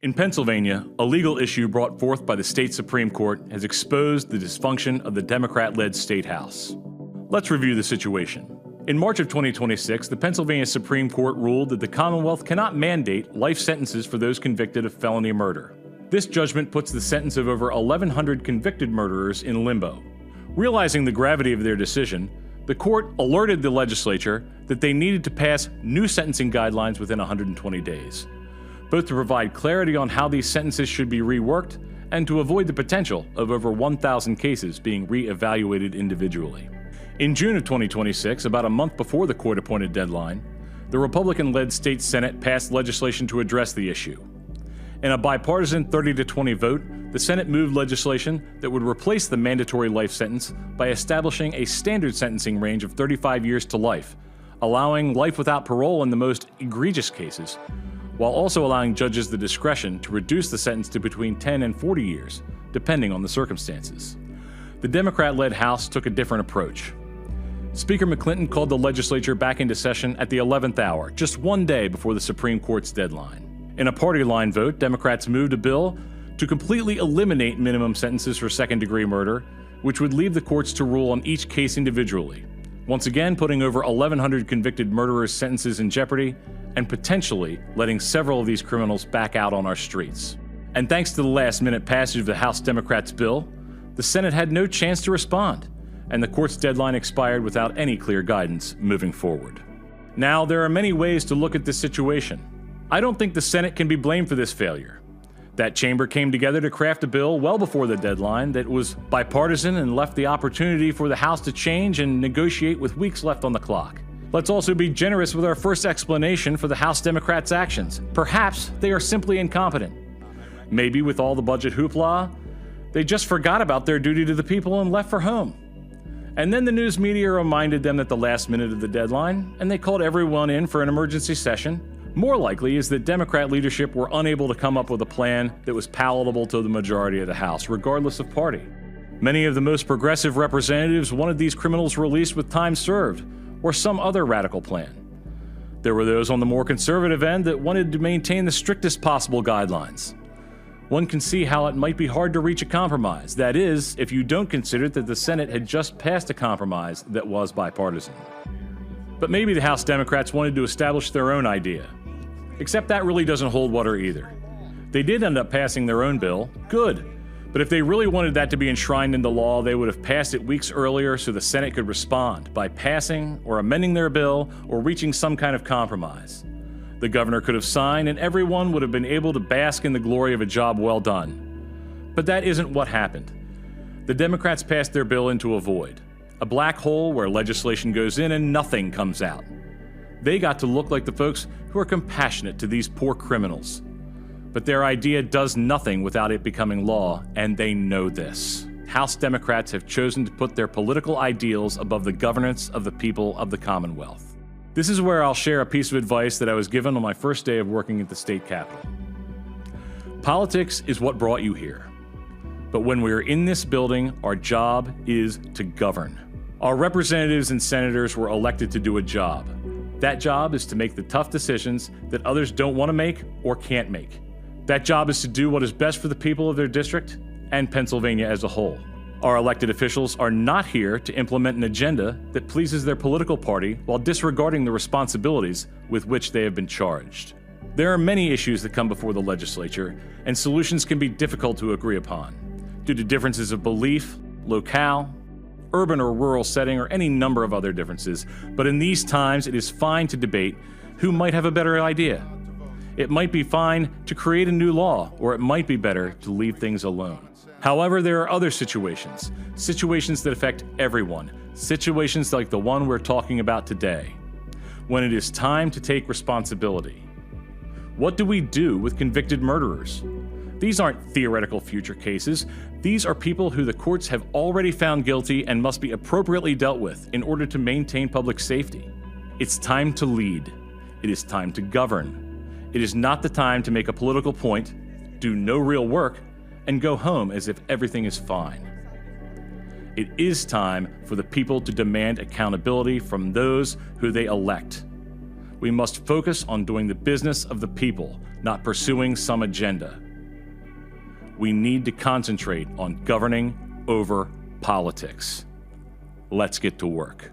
In Pennsylvania, a legal issue brought forth by the state Supreme Court has exposed the dysfunction of the Democrat-led state House. Let's review the situation. In March of 2026, the Pennsylvania Supreme Court ruled that the Commonwealth cannot mandate life sentences for those convicted of felony murder. This judgment puts the sentence of over 1,100 convicted murderers in limbo. Realizing the gravity of their decision, the court alerted the legislature that they needed to pass new sentencing guidelines within 120 days. Both to provide clarity on how these sentences should be reworked and to avoid the potential of over 1,000 cases being re-evaluated individually. In June of 2026, about a month before the court-appointed deadline, the Republican-led state Senate passed legislation to address the issue. In a bipartisan 30-20 vote, the Senate moved legislation that would replace the mandatory life sentence by establishing a standard sentencing range of 35 years to life, allowing life without parole in the most egregious cases, while also allowing judges the discretion to reduce the sentence to between 10 and 40 years, depending on the circumstances. The Democrat-led House took a different approach. Speaker McClinton called the legislature back into session at the 11th hour, just one day before the Supreme Court's deadline. In a party line vote, Democrats moved a bill to completely eliminate minimum sentences for second-degree murder, which would leave the courts to rule on each case individually, once again putting over 1,100 convicted murderers' sentences in jeopardy and potentially letting several of these criminals back out on our streets. And thanks to the last-minute passage of the House Democrats' bill, the Senate had no chance to respond, and the court's deadline expired without any clear guidance moving forward. Now, there are many ways to look at this situation. I don't think the Senate can be blamed for this failure. That chamber came together to craft a bill well before the deadline that was bipartisan and left the opportunity for the House to change and negotiate with weeks left on the clock. Let's also be generous with our first explanation for the House Democrats' actions. Perhaps they are simply incompetent. Maybe with all the budget hoopla, they just forgot about their duty to the people and left for home. And then the news media reminded them at the last minute of the deadline, and they called everyone in for an emergency session. More likely is that Democrat leadership were unable to come up with a plan that was palatable to the majority of the House, regardless of party. Many of the most progressive representatives wanted these criminals released with time served, or some other radical plan. There were those on the more conservative end that wanted to maintain the strictest possible guidelines. One can see how it might be hard to reach a compromise. That is, if you don't consider that the Senate had just passed a compromise that was bipartisan. But maybe the House Democrats wanted to establish their own idea. Except that really doesn't hold water either. They did end up passing their own bill. Good. But if they really wanted that to be enshrined into law, they would have passed it weeks earlier so the Senate could respond by passing or amending their bill or reaching some kind of compromise. The governor could have signed and everyone would have been able to bask in the glory of a job well done. But that isn't what happened. The Democrats passed their bill into a void, a black hole where legislation goes in and nothing comes out. They got to look like the folks who are compassionate to these poor criminals. But their idea does nothing without it becoming law, and they know this. House Democrats have chosen to put their political ideals above the governance of the people of the Commonwealth. This is where I'll share a piece of advice that I was given on my first day of working at the state capitol. Politics is what brought you here. But when we're in this building, our job is to govern. Our representatives and senators were elected to do a job. That job is to make the tough decisions that others don't want to make or can't make. That job is to do what is best for the people of their district and Pennsylvania as a whole. Our elected officials are not here to implement an agenda that pleases their political party while disregarding the responsibilities with which they have been charged. There are many issues that come before the legislature, and solutions can be difficult to agree upon due to differences of belief, locale, urban or rural setting, or any number of other differences. But in these times, it is fine to debate who might have a better idea. It might be fine to create a new law, or it might be better to leave things alone. However, there are other situations that affect everyone, situations like the one we're talking about today, when it is time to take responsibility. What do we do with convicted murderers? These aren't theoretical future cases. These are people who the courts have already found guilty and must be appropriately dealt with in order to maintain public safety. It's time to lead. It is time to govern. It is not the time to make a political point, do no real work, and go home as if everything is fine. It is time for the people to demand accountability from those who they elect. We must focus on doing the business of the people, not pursuing some agenda. We need to concentrate on governing over politics. Let's get to work.